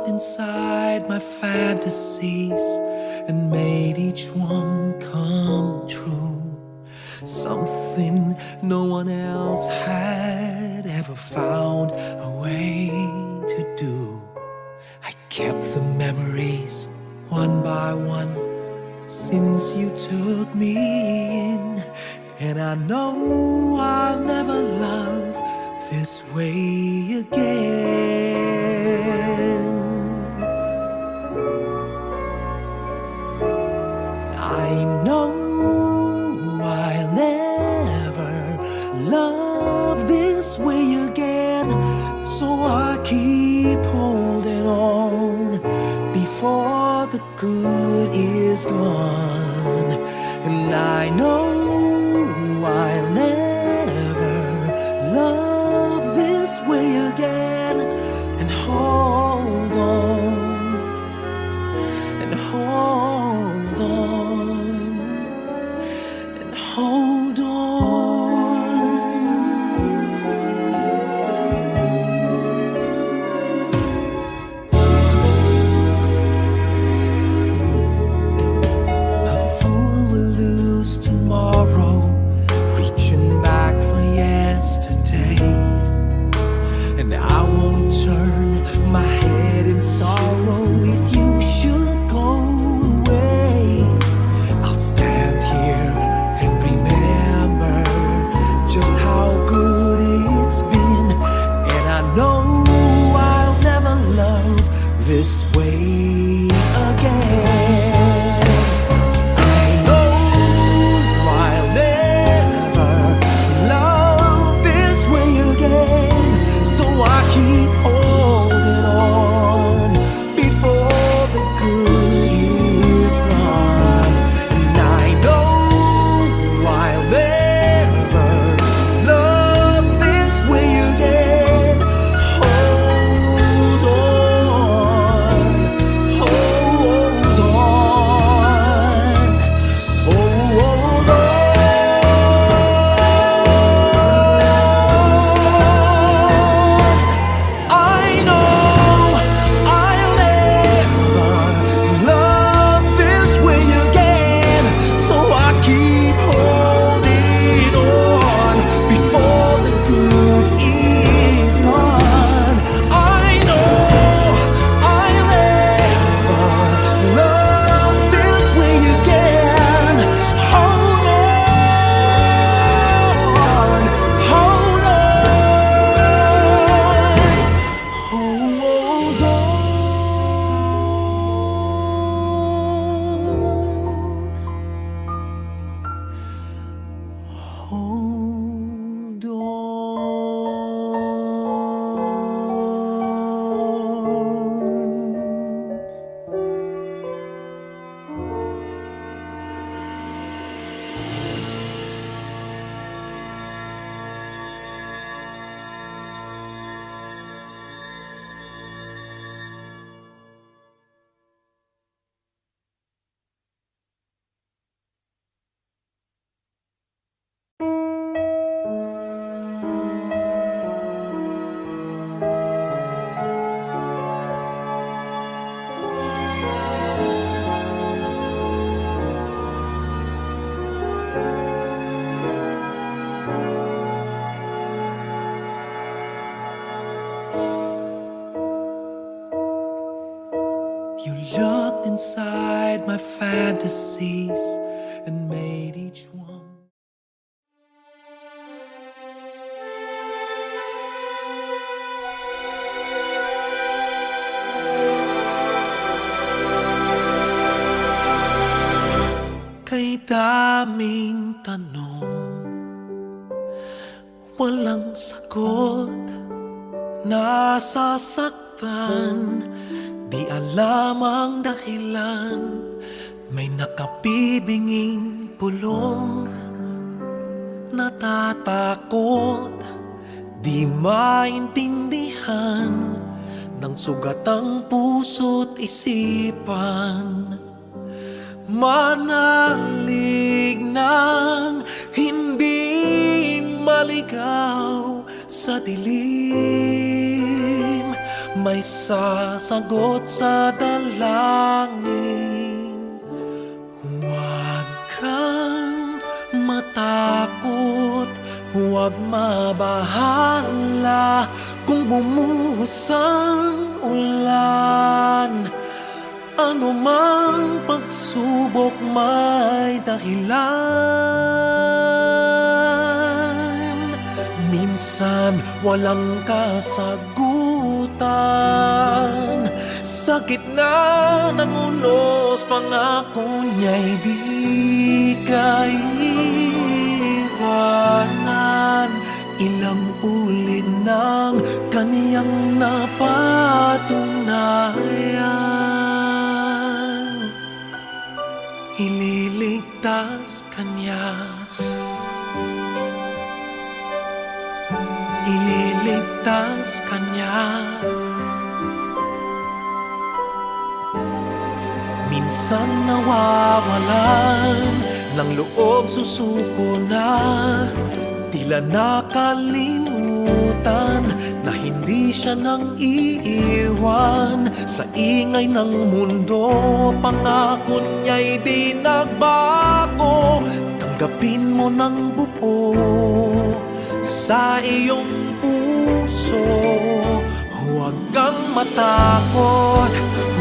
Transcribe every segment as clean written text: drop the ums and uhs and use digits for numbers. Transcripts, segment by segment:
looked inside my fantasies and made each one come true. Something no one else had ever found a way to do. I kept the memories one by one since you took me in, and I know I'll never love this way again. I know I'll never love this way again, so I keep holding on before the good is gone. And I know I'll never love this way again, and hold on, and hold on, and hold on. A fool will lose tomorrow, reaching back for yesterday. And I won't turn my head in sorrow if you should go away. I'll stand here and remember just how good it's been, and I know I'll never love this way again. I know I'll never love this way again, so I keep holding on before the good is gone. And I know I'll never love this way again. Hold on, hold on, hold on. I know I'll never love this way again, so I keep holding on before the good is gone. I know I'll never love this way again. Hold on, hold on, hold on. Hold on. You looked inside my fantasies and made each one. Kay daming tanong, walang sagot, nasasaktan, di alam ang dahilan. May nakabibinging pulong, natatakot, di maintindihan ng sugat ang puso't isipan. Manalig ng hindi maligaw sa dilim, may sasagot sa dalangin. Huwag kang matakot, huwag mabahala kung bumuhos ang ulan. Ano mang pagsubok may dahilan. Minsan walang kasagutan, sa gitna ng unos pangako niya'y di kaiwanan. Ilang ulit ng kaniyang napatunayan, ililigtas kanya, ililigtas kanya. Minsan nawawalan ng loob, susuko na, tila nakalimutan na hindi siya nang iiwan. Sa ingay ng mundo, pangako niya'y di nagbago. Tanggapin mo ng buo sa iyong puso. Huwag kang matakot,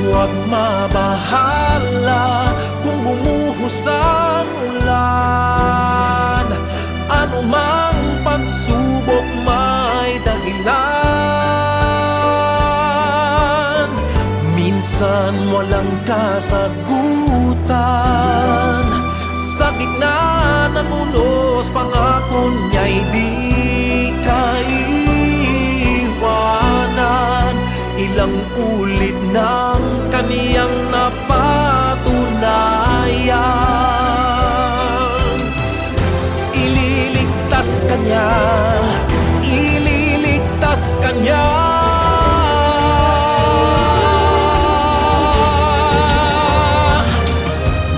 huwag mabahala kung bumuhos ang ulan. Ano mang pagsubok may dahilan. Minsan walang kasagutan, sa gitna ng unos pangako niya'y di kaiwanan. Ilang ulit ng kaniyang napatunayan, ililigtas kanya, ililigtas kanya.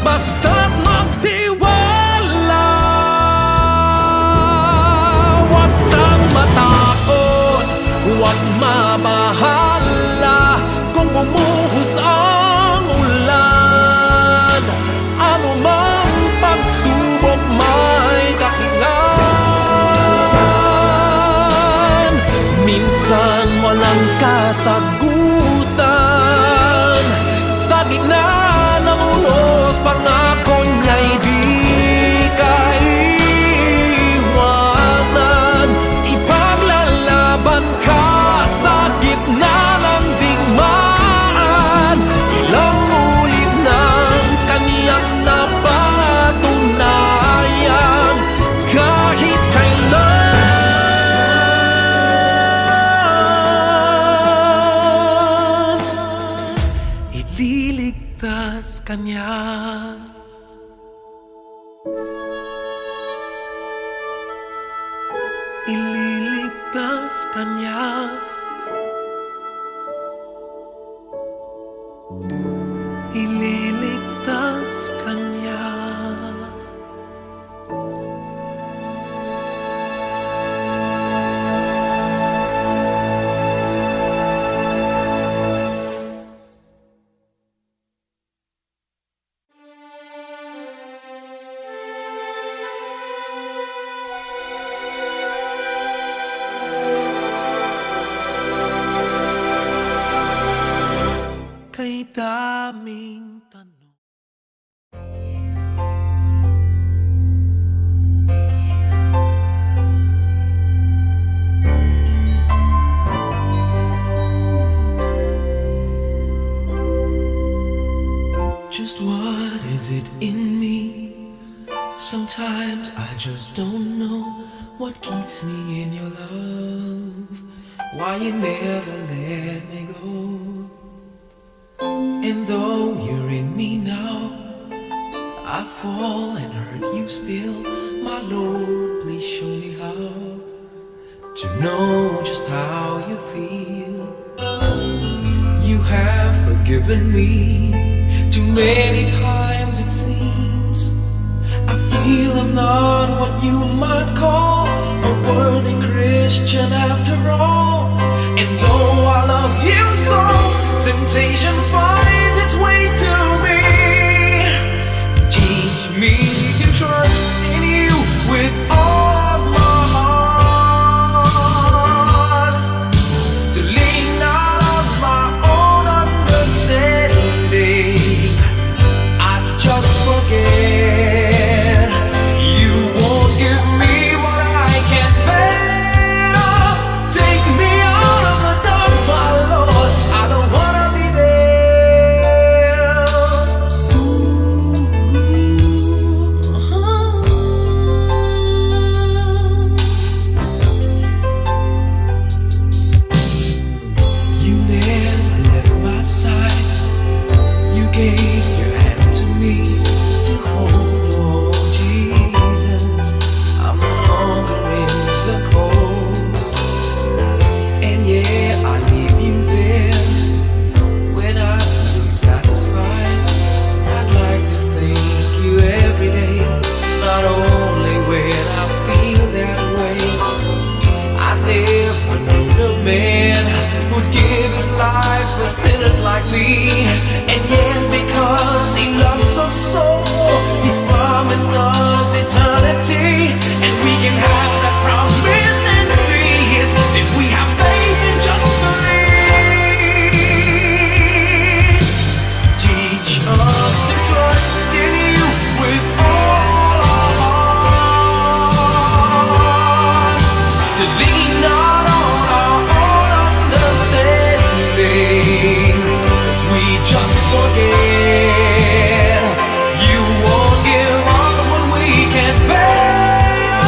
Basta't magtiwala, huwag kang matakot, huwag mabahala kung bumuhos ang ulan. Ano mang pagsubok may dahilan. Minsan walang kasagutan, sa gitna ng unos pangako niya'y di kaiwanan. Ipaglalaban ka sa gitna ng digmaan. Ilang ulit ng kaniyang napatunayan, kahit kailan, ililigtas kanya. Ililigtas kanya, ililigtas kanya. Kay daming tanong, just what is it in me? Sometimes I just don't know what keeps me in your love, why you never let me go. And though you're in me now, I fall and hurt you still. My Lord, please show me how to know just how you feel. You have forgiven me too many times it seems. I feel I'm not what you might call a worthy Christian after all. And though I love you temptation finds its way to me. Teach me to trust in you with all of my heart, to lean not on my own understanding. I just forget you won't give me what I can't bear. Take me out of the dark, my Lord. I don't wanna be there. You never left my side. You gave your hand to me to hold. Oh Jesus, I'm no longer in the cold. And yeah, I leave you there when I feel satisfied. I'd like to thank you every day, not only when I feel that way. I never knew the man who'd give his life for sinners like me. And yet because he loves us so, he's promised us eternity. And we can have that promise and be his if we have faith and just believe. Teach us to trust in you with all our heart, to lean not on our own understanding, 'cause we just forget you won't give us what we can't bear.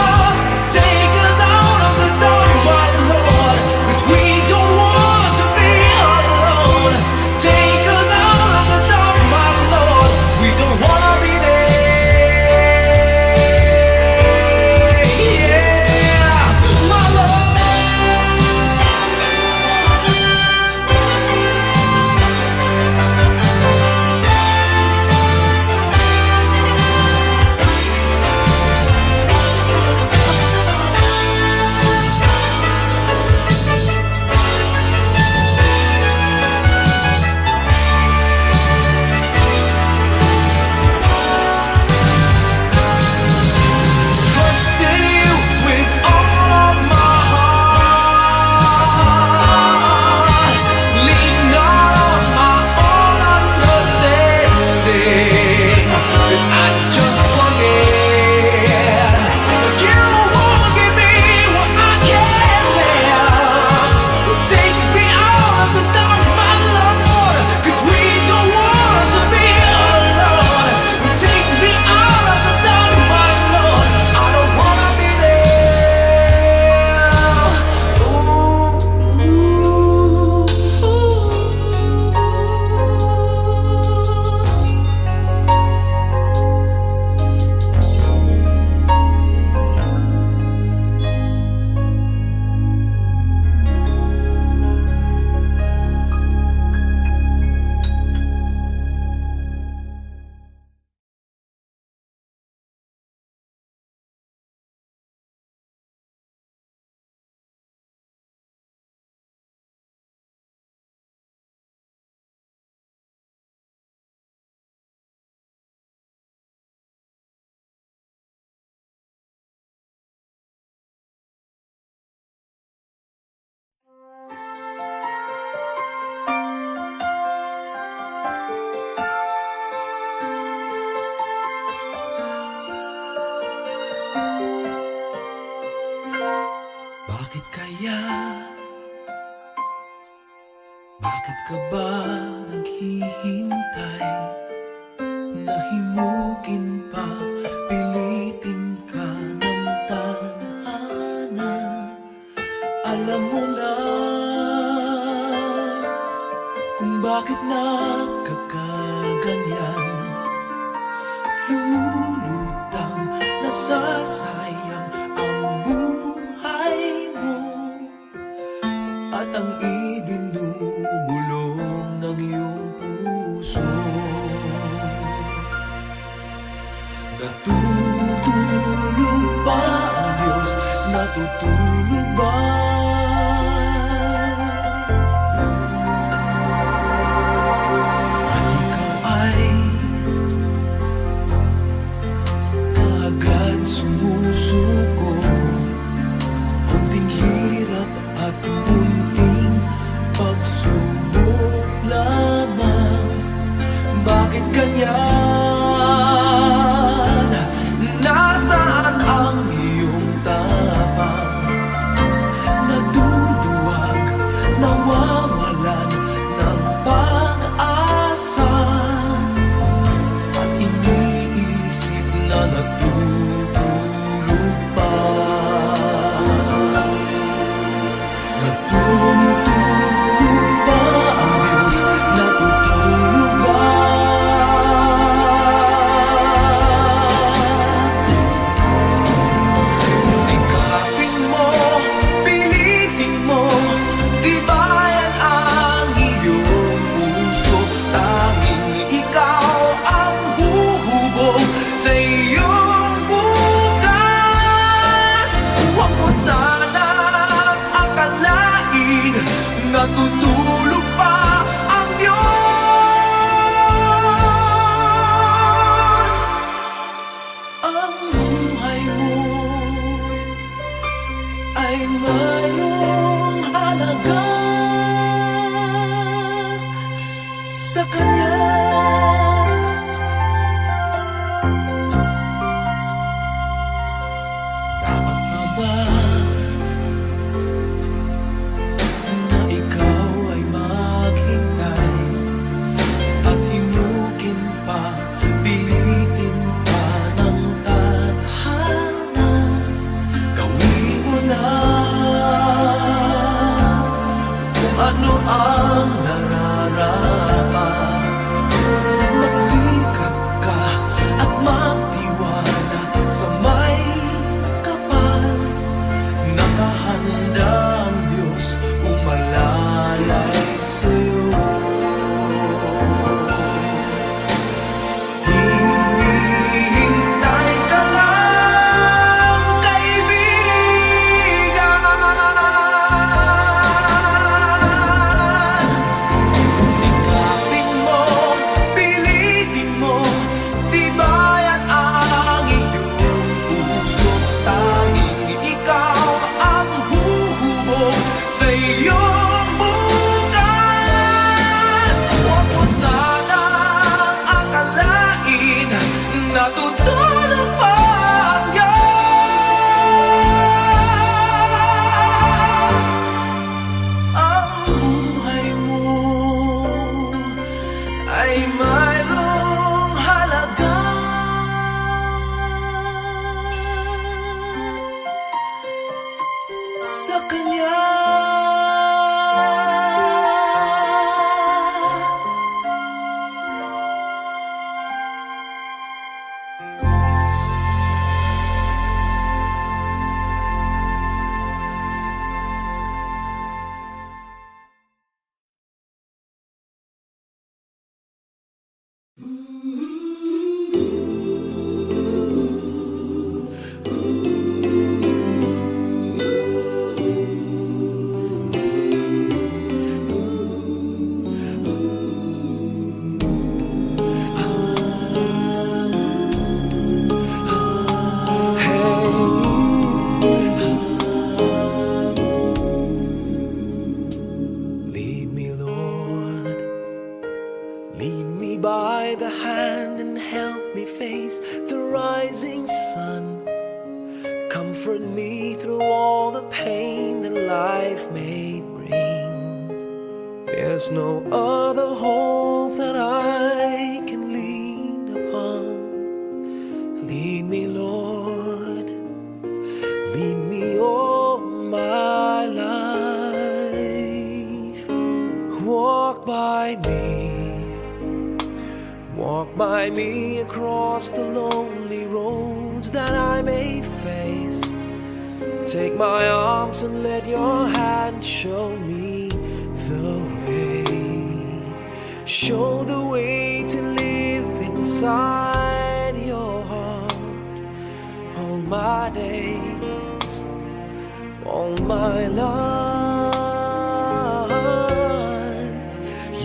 Take us out of the dark, my Lord, 'cause we don't want to be alone. Take us out of the dark, my Lord, we don't wanna be there. Yeah, my Lord. Trust in you with all of my heart. Lean not on my own understanding, 'cause I just forget you won't give me what I can't bear. Take me out of the dark, my Lord, 'cause we don't want to be alone. Take me out of the dark, my Lord, I don't wanna be there. Ooh, bakit kaya? Bakit ka ba naghihintay? Nahimukin pa, pilitin ka ng tadhana. Alam mo na kung bakit nagkakaganyan. Lumulutang, nasasayang ang buhay mo, at ang ibinubulong ng iyong puso. Natutulog ba ang Diyos? Natutulog ba? at munting pagsubok lamang. Bakit ganyan? Nasaan ang iyong tapang? Naduduwag, nawawalan ng pag-asa, at iniisip na natutulog pa. Natutulog ba ang Diyos? Natutulog ba? Sikapin mo, pilitin mo, tibayan ang iyong puso. Tanging ikaw ang huhubog sa iyong bukas. Huwag mo sanang akalain natutulog pa ang Diyos. Ang buhay mo ay mayroong halaga sa Kanya. Dapat na ba na ikaw ay maghintay at himukin pa, pilitin pa ng tadhana? Gawin mo na kung ano ang nararapat. Magsikap ka at magtiwala sa may kapal. Nakahanda ang Diyos umalalay sa'yo. Hinihintay ka lang, kaibigan. Sikapin mo, pilitin mo, tibayan ang iyong puso. Tanging ikaw ang huhubog sa iyong bukas. Huwag mo sanang akalain natutulog pa ang Diyos. Ang buhay mo ay mayroong halaga sa Kanya. Lead me, Lord. Lead me by the hand and help me face the rising sun. Comfort me through all the pain that life may bring. There's no other hope that I can lean upon. Lead me, Lord. Lead me all my life. Walk by me across the lonely roads that I may face. Take my arms and let your hand show me the way. Show the way to live inside your heart all my days, all my life.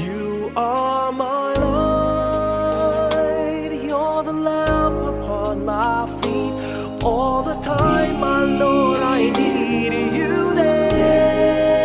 You are my light, you're the lamp upon my feet. All the time, my Lord, I need you there.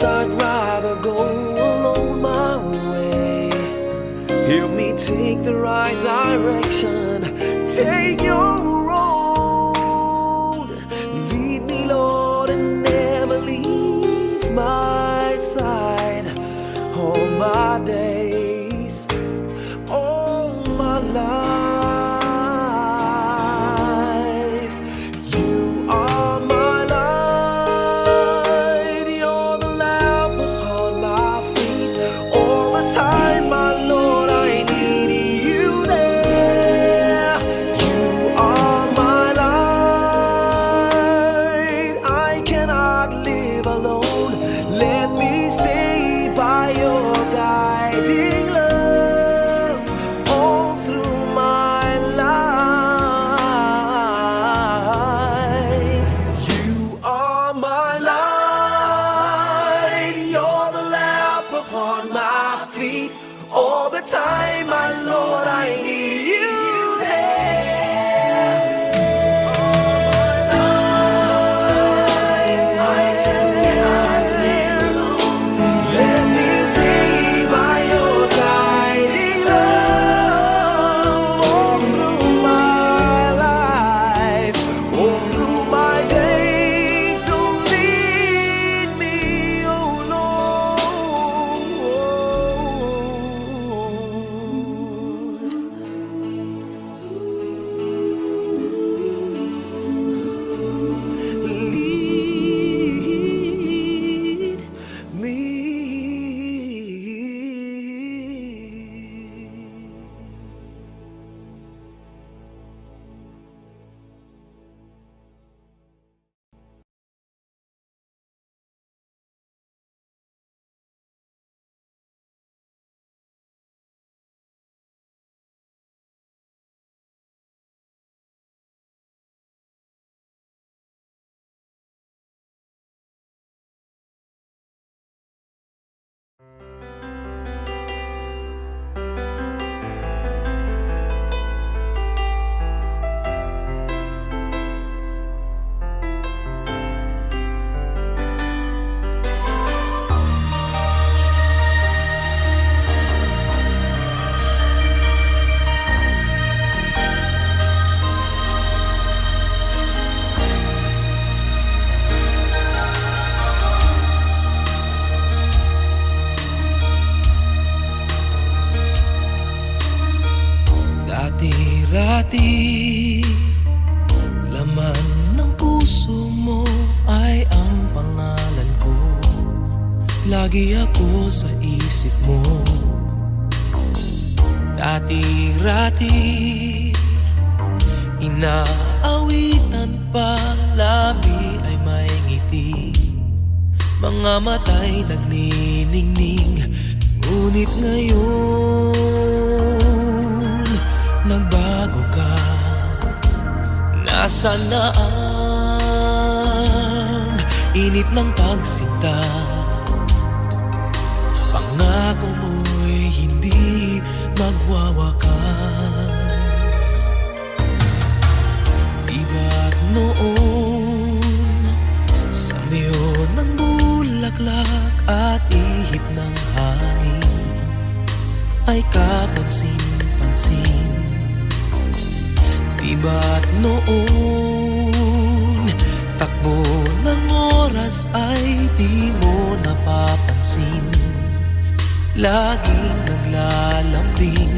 Sometimes I'd rather go alone my way. Help me take the right direction. Take your road. Lead me, Lord, and never leave my side. All my days, all my life. You are my light. You're the lamp upon my feet. All the time, my Lord, I need you there. You are my light. I cannot live alone. Let me stay by your guiding love all through my life. You are my light. You're the lamp upon my feet. All the time, my Lord, I need you there. I just cannot live alone. Let me stay by your guiding love all through my life, all through my days. So lead me, oh Lord. Lead me. Dati-rati, laman ng puso mo ay ang pangalan ko. Lagi ako sa isip mo. Dati-rati, inaawitan pa, labi ay may ngiti. Mga mata'y nagniningning, ngunit ngayon nagbago ka. Nasaan na ang init ng pagsinta? Pangako mo'y hindi magwawakas. Di ba't noon sa miyo ng bulaklak at ihip ng hangin ay kapansin-pansin? Di ba't noon takbo ng oras ay di mo napapansin? Laging naglalambing,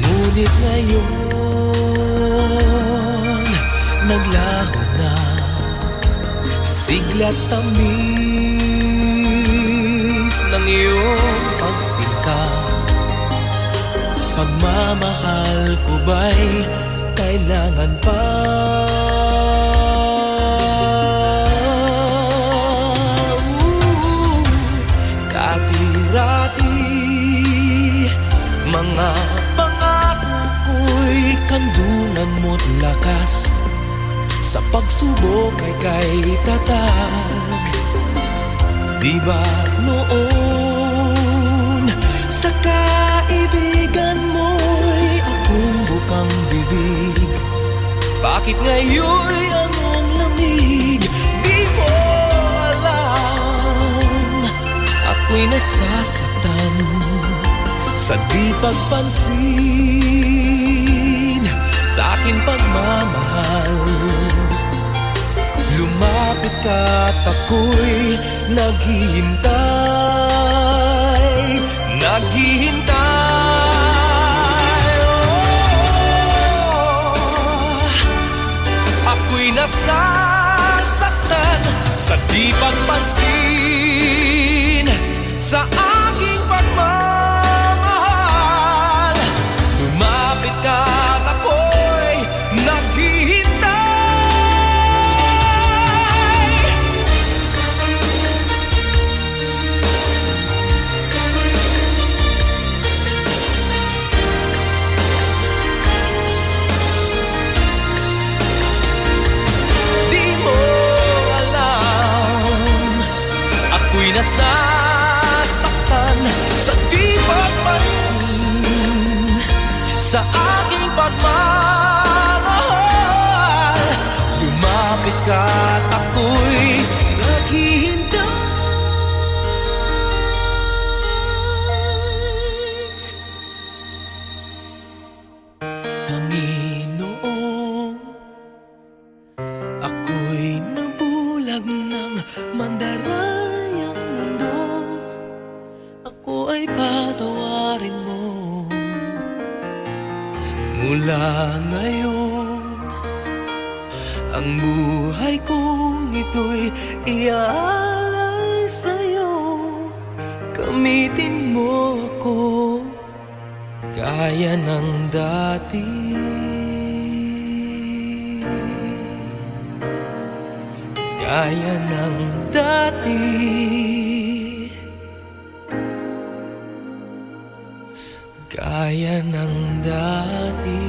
ngunit ngayon naglaho na. Sigla't tamis ng iyong pagsinta. Pagmamahal ko ba'y kailangan pa? Dati-rati, mga pangako ko'y kandunan mo't lakas. Sa pagsubok ay kay tatag. Di ba noon sa kaibigan mo'y akong bukang bibig? Bakit ngayon'y anong lamig? Di ko alam Ako'y nasasaktan sa di pagpansin sa aking pagmamahal. Lumapit ka at ako'y naghihintay, naghihintay. Ako'y nasasaktan sa di pagpansin sa aking pagmamahal. Lumapit ka at ako'y naghihintay. Di mo alam, ako'y nasasaktan sa di pagpansin sa aking pagmamahal. Lumapit ka at ako'y naghihintay. Panginoon, ako'y nabulag ng mandarayang mundo. Ako ay patawarin mo. Mula ngayon, ang buhay kong ito'y iaalay sa'yo. Gamitin mo ako gaya ng dati. Gaya ng dati. Gaya ng dati.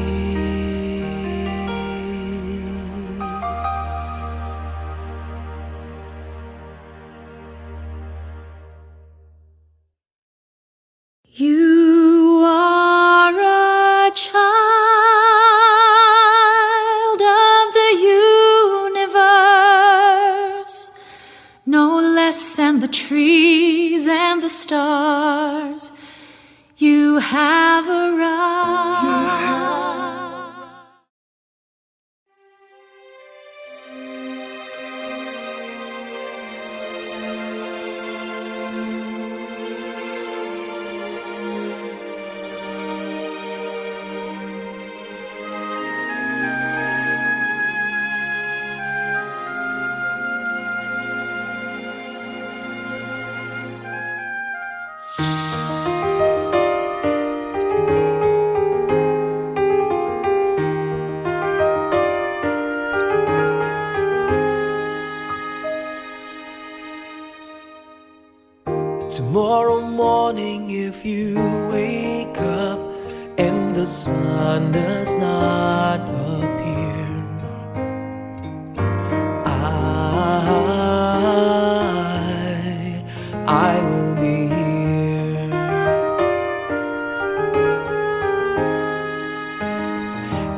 You are a child of the universe, no less than the trees and the stars. You have arrived. Tomorrow morning, if you wake up and the sun does not appear, I will be here.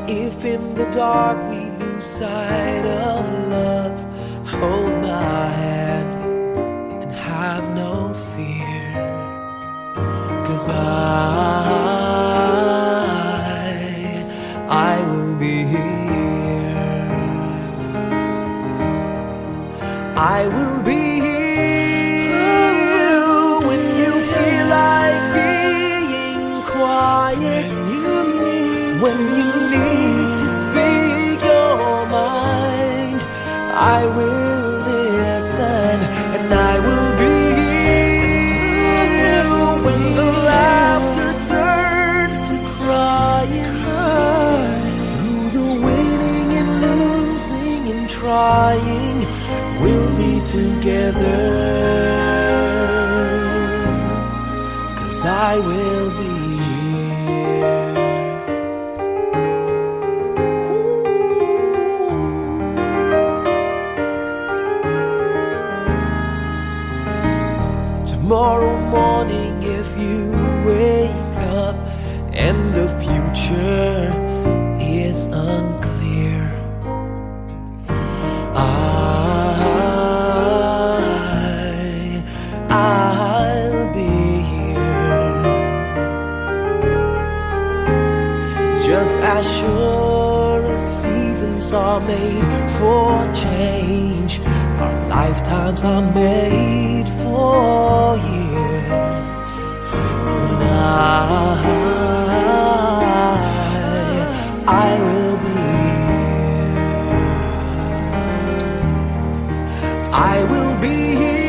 If in the dark we lose sight of love, hold my hand and have no fear, 'cause I will be here. I will be here when you feel like being quiet, when you need to speak your mind. I will listen and I will be here when the laughter turns to crying. Through the winning and losing and trying, we'll be together, 'cause I will be here. Tomorrow morning, if you wake up and the future is unclear, I'll just as sure as seasons are made for change, our lifetimes are made for years. When I will be here. I will be here.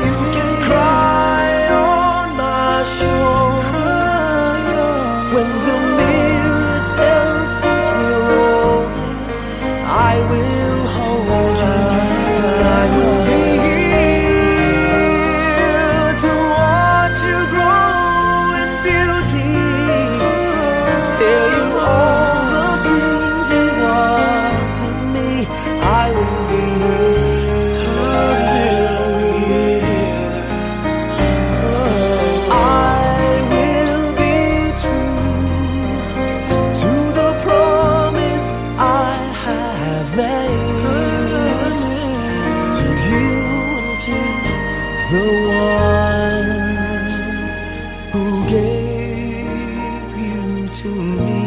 You can cry on my shoulder when the mirror tells us we're older. I will hold you. I will be here to watch you grow in beauty, tell you all the things you are to me. I will be here. I will be true to the promise I have made to you and to the one who gave you to me.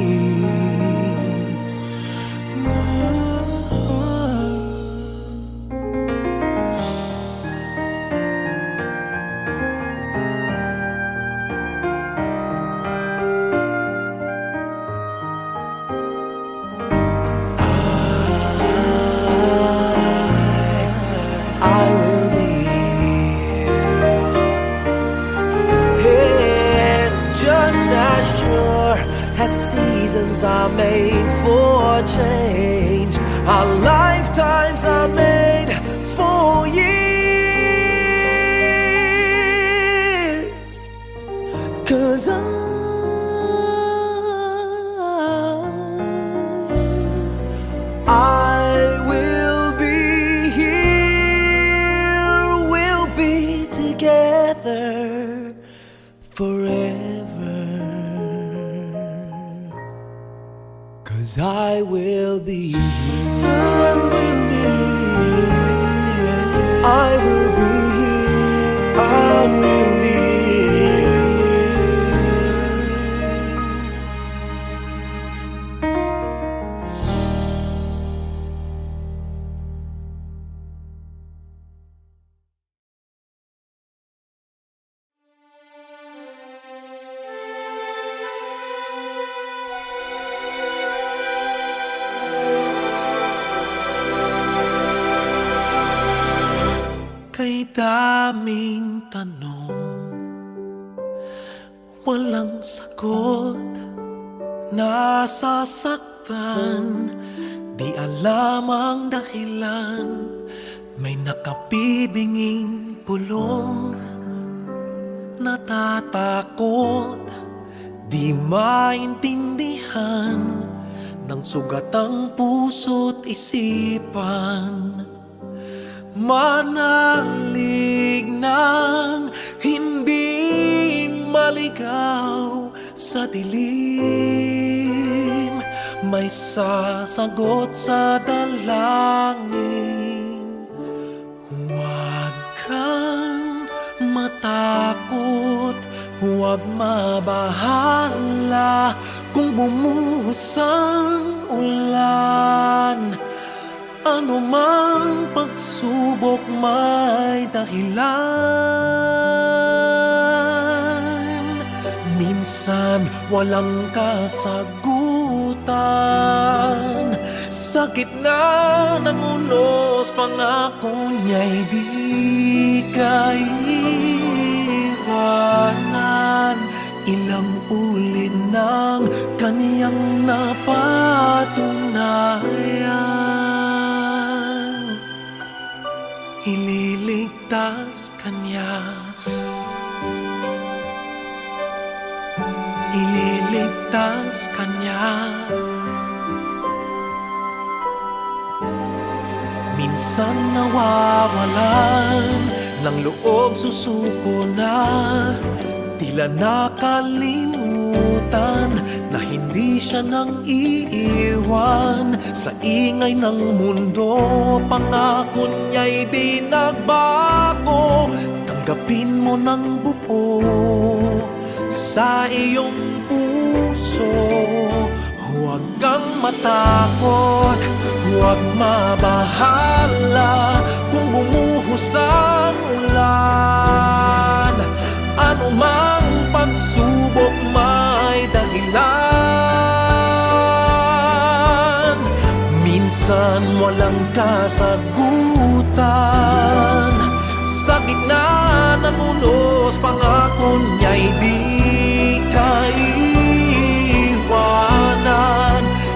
I will be here, just as sure as seasons are made for change, our lifetimes are made for years. 'Cause I will be here, we'll be together forever. 'Cause I will be here. I will be here. I will be here. Kay daming tanong, walang sagot, nasasaktan, di alam ang dahilan. May nakabibinging pulong, natatakot, di maintindihan ng sugat ang puso't isipan. Manalig ng hindi maligaw sa dilim, may sasagot sa dalangin. Huwag kang matakot, huwag mabahala kung bumuhos ang ulan. Ano mang pagsubok may dahilan. Minsan walang kasagutan, sa gitna ng unos pangako niya'y di kaiwanan. Ilang ulit ng kaniyang napatunayan, ililigtas kanya, ililigtas kanya. Minsan nawawalan ng loob, susuko na, tila nakalimutan na hindi siya nang iiwan. Sa ingay ng mundo, pangako niya'y di nagbago. Tanggapin mo ng buo sa iyong puso puso. Huwag kang matakot, huwag mabahala kung bumuhos ang ulan. Ano mang pagsubok may dahilan. Minsan walang kasagutan. Sa gitna ng unos, pangako niya'y di kaiwanan.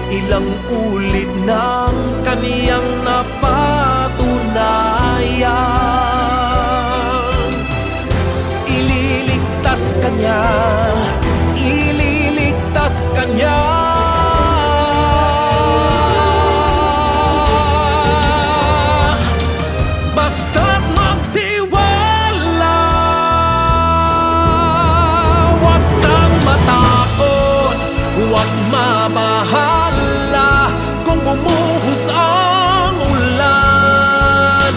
Ilang ulit ng kaniyang napatunayan. Ililigtas ka niya, ililigtas ka niya. Basta't magtiwala, huwag kang matakot, huwag mabahala kung bumuhos ang ulan.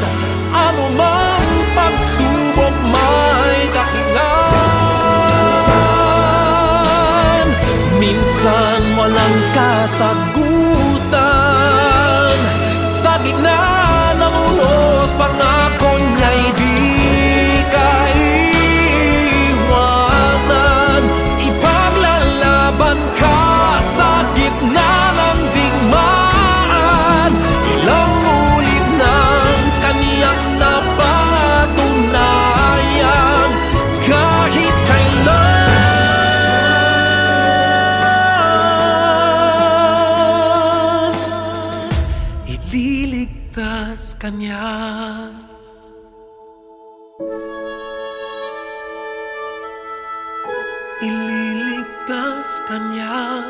Ano mang pagsubok may dahilan. Minsan walang kasagutan. Sa gitna ng unos, pangako niya'y di kaiwanan. Ipaglalaban ka sa gitna ng digmaan. Ilang ulit ng kaniyang napatunayan. Kahit kailan, ililigtas ka niya. Ililigtas ka niya.